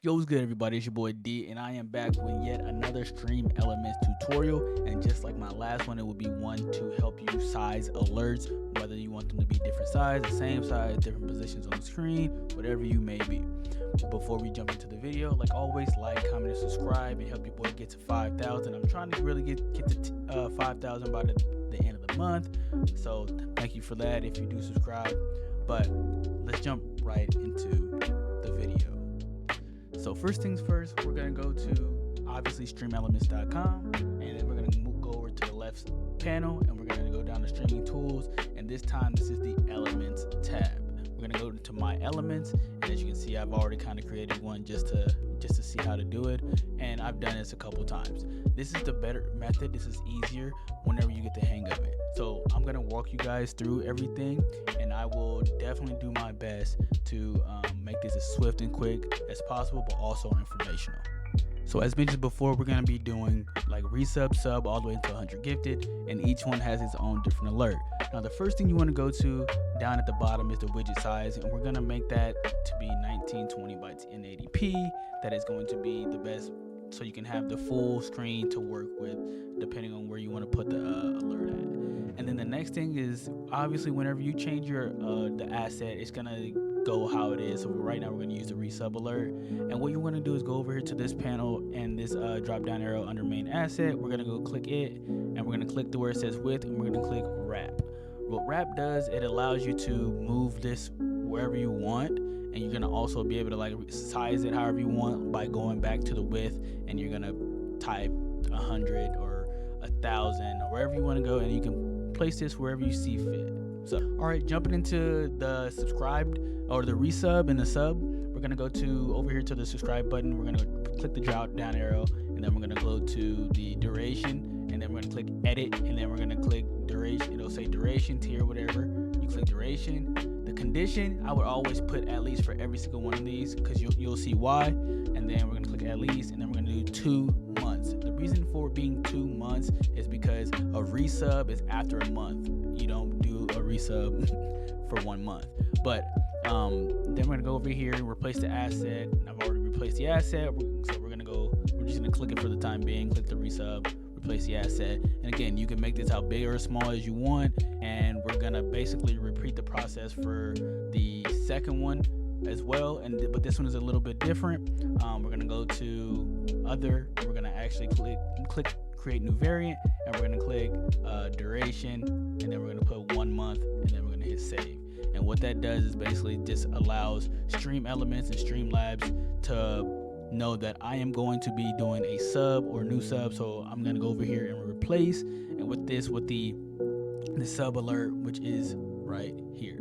Yo, what's good, everybody? It's your boy D, and I am back with yet another Stream Elements tutorial. And just like my last one, it will be one to help you size alerts, whether you want them to be different size, the same size, different positions on the screen, whatever you may be. Before we jump into the video, like always, like, comment, and subscribe, and help your boy get to 5,000. I'm trying to really get to 5,000 by the end of the month. So thank you for that if you do subscribe. But let's jump right into the video. So first things first, we're going to go to obviously streamelements.com, and then we're going to go over to the left panel, and we're going to go down to streaming tools, and this time this is the elements tab. We're going to go to my elements, and as you can see, I've already kind of created one just to see how to do it, and I've done this a couple times. This is the better method. This is easier whenever you get the hang of it. So I'm going to walk you guys through everything, and I will definitely do my best to make this as swift and quick as possible, but also informational. So as mentioned before, we're going to be doing like resub, sub, all the way until 100 gifted, and each one has its own different alert. Now the first thing you want to go to down at the bottom is the widget size, and we're going to make that to be 1920 by 1080p. That is going to be the best, so you can have the full screen to work with depending on where you want to put the alert at. And then the next thing is obviously whenever you change your the asset, it's going to go how it is. So right now we're going to use the resub alert, and what you want to do is go over here to this panel and this drop down arrow under main asset. We're going to go click it, and we're going to click to where it says width, and we're going to click wrap. What wrap does, it allows you to move this wherever you want, and you're going to also be able to like size it however you want by going back to the width, and you're going to type 100 or 1,000 or wherever you want to go, and you can place this wherever you see fit. So, all right, jumping into the subscribed or the resub and the sub, we're gonna go to over here to the subscribe button. We're gonna click the drop down arrow, and then we're gonna go to the duration, and then we're gonna click edit, and then we're gonna click duration. It'll say duration, tier, whatever. You click duration. The condition, I would always put at least for every single one of these, because you'll see why. And then we're gonna click at least, and then we're gonna do 2 months. The reason for it being 2 months is because a resub is after a month. You don't do a resub for 1 month. But then we're gonna go over here and replace the asset. I've already replaced the asset, so we're just gonna click it for the time being. Click the resub, replace the asset, and again, you can make this how big or small as you want. And we're gonna basically repeat the process for the second one as well, but this one is a little bit different. We're gonna go to other. We're gonna actually click create new variant, and we're gonna click duration, and then we're gonna put 1 month, and then we're gonna hit save. And what that does is basically just allows Stream Elements and Streamlabs to know that I am going to be doing a sub or new sub. So I'm gonna go over here and replace, and with this, with the sub alert, which is right here.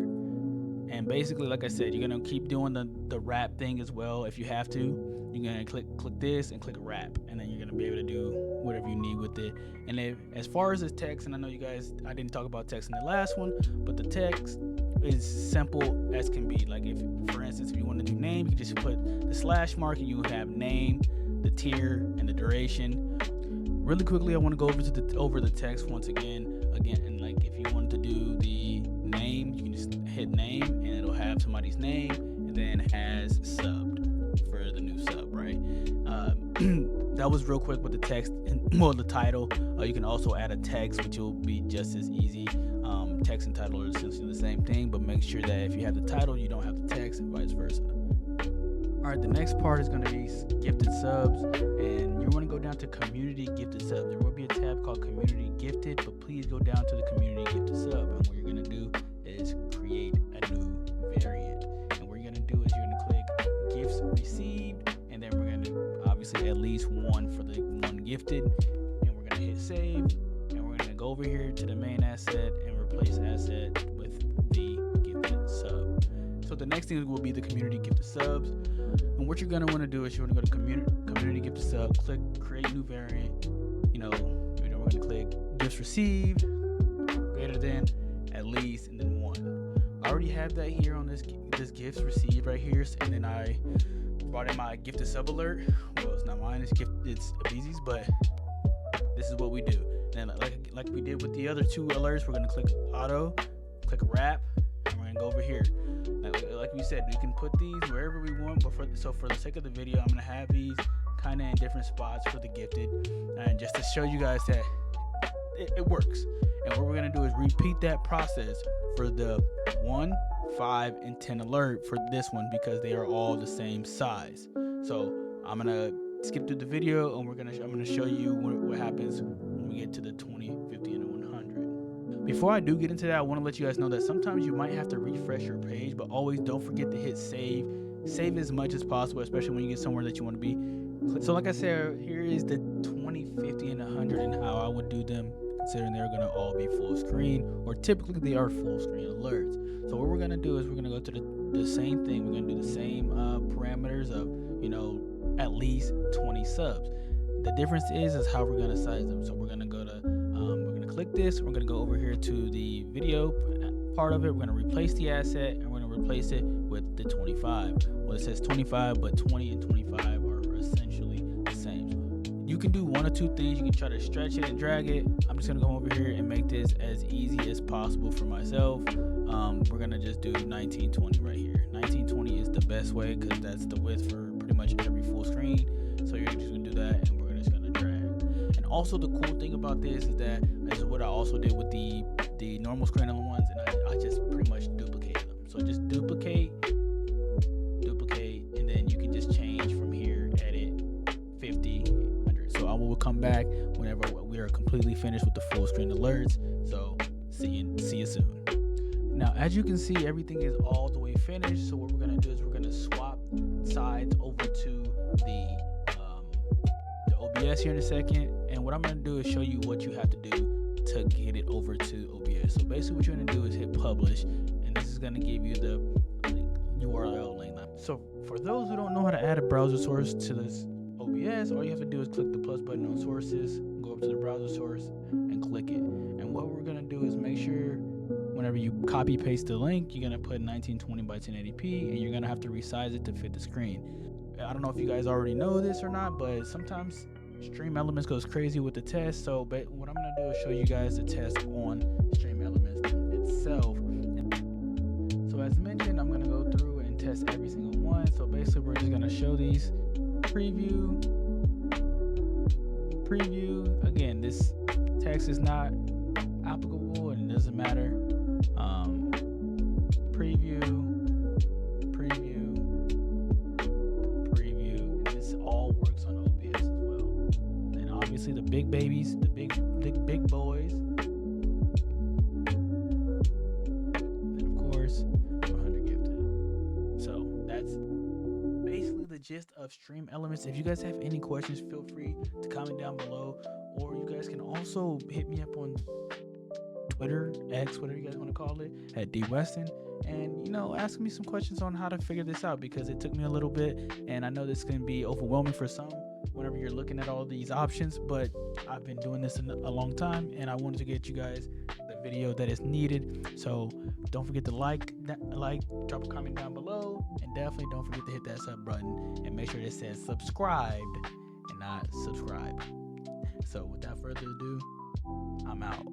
And basically, like I said, you're gonna keep doing the wrap thing as well if you have to. You're gonna click this and click wrap, and then you're gonna be able to do whatever you need with it. And as far as the text, and I know you guys, I didn't talk about text in the last one, but the text is simple as can be. Like if, for instance, if you want to do name, you can just put the slash mark, and you have name, the tier, and the duration. Really quickly, I want to go over the text once again, and like if you wanted to do the name, you can just hit name, and it'll have somebody's name, and then has subbed for the new sub, right? That was real quick with the text and the title. You can also add a text, which will be just as easy. Text and title are essentially the same thing, but make sure that if you have the title, you don't have the text, and vice versa. All right, the next part is going to be gifted subs, and you want to go down to community gifted sub. There will be a tab called community gifted, but please go down to the community gifted sub, and what you're going to do is create a new variant. And what you're going to do is you're going to click gifts received, and then we're going to obviously at least one for the one gifted, and we're going to hit save, and we're going to go over here to the main asset and replace asset with the gifted sub. So the next thing will be the community gifted subs, and what you're going to want to do is you want to go to community gifted sub, click create new variant. We're going to click gifts received greater than at least, and then 1. I already have that here on this gifts received right here, and then I brought in my gifted sub alert. Well, it's not mine, it's Abizi's, but this is what we do. And like we did with the other 2 alerts, we're going to click auto, click wrap, and we're gonna go over here. Like we said, we can put these wherever we want, but for the sake of the video, I'm gonna have these kind of in different spots for the gifted, and just to show you guys that it works. And what we're gonna do is repeat that process for the 1, 5, and 10 alert for this one, because they are all the same size. So I'm gonna skip through the video, and I'm gonna show you what happens when we get to the 20, 50, and 100. Before I do get into that, I want to let you guys know that sometimes you might have to refresh your page, but always don't forget to hit save. Save as much as possible, especially when you get somewhere that you want to be. So like I said, here is the 20, 50, and 100 and how I would do them, considering they're going to all be full screen, or typically they are full screen alerts. So what we're going to do is we're going to go to the same thing. We're going to do the same parameters of, at least 20 subs. The difference is how we're going to size them. So we're going to go to, we're going to click this. We're going to go over here to the video part of it. We're going to replace the asset, and we're going to replace it with the 25. Well, it says 25, but 20 and 25 are essentially the same. So you can do one or two things. You can try to stretch it and drag it. I'm just going to come over here and make this as easy as possible for myself. We're going to just do 1920 right here. 1920 is the best way, because that's the width for pretty much every full screen. So you're just going to do that, and we're just going to drag. And also the cool thing about this is that this is what I also did with the normal screen on the ones, and I just pretty much duplicated them. So just duplicate, and then you can just change from here, edit, 50, 100. So I will come back whenever we are completely finished with the full screen alerts. So see you soon. Now, as you can see, everything is all the way finished. So what we're gonna do is we're gonna swap sides over to the OBS here in a second. And what I'm gonna do is show you what you have to do to get it over to OBS. So basically what you're gonna do is hit publish, and this is gonna give you the URL link. So for those who don't know how to add a browser source to this OBS, all you have to do is click the plus button on sources, go up to the browser source, and click it. And what we're gonna do is make sure whenever you copy paste the link, you're gonna put 1920 by 1080p, and you're gonna have to resize it to fit the screen. I don't know if you guys already know this or not, but sometimes Stream Elements goes crazy with the test. So what I'm gonna do is show you guys the test on Stream Elements itself. So as mentioned, I'm gonna go through and test every single one. So basically we're just gonna show these preview. Again, this text is not applicable and it doesn't matter. Preview, and this all works on OBS as well. Then obviously the big babies, the big boys, and of course 100 gifted. So that's basically the gist of Stream Elements. If you guys have any questions, feel free to comment down below, or you guys can also hit me up on Twitter, X, whatever you guys want to call it, at DWeston, and ask me some questions on how to figure this out, because it took me a little bit, and I know this can be overwhelming for some whenever you're looking at all these options, but I've been doing this in a long time, and I wanted to get you guys the video that is needed. So don't forget to like, drop a comment down below, and definitely don't forget to hit that sub button, and make sure it says subscribed and not subscribe. So without further ado, I'm out.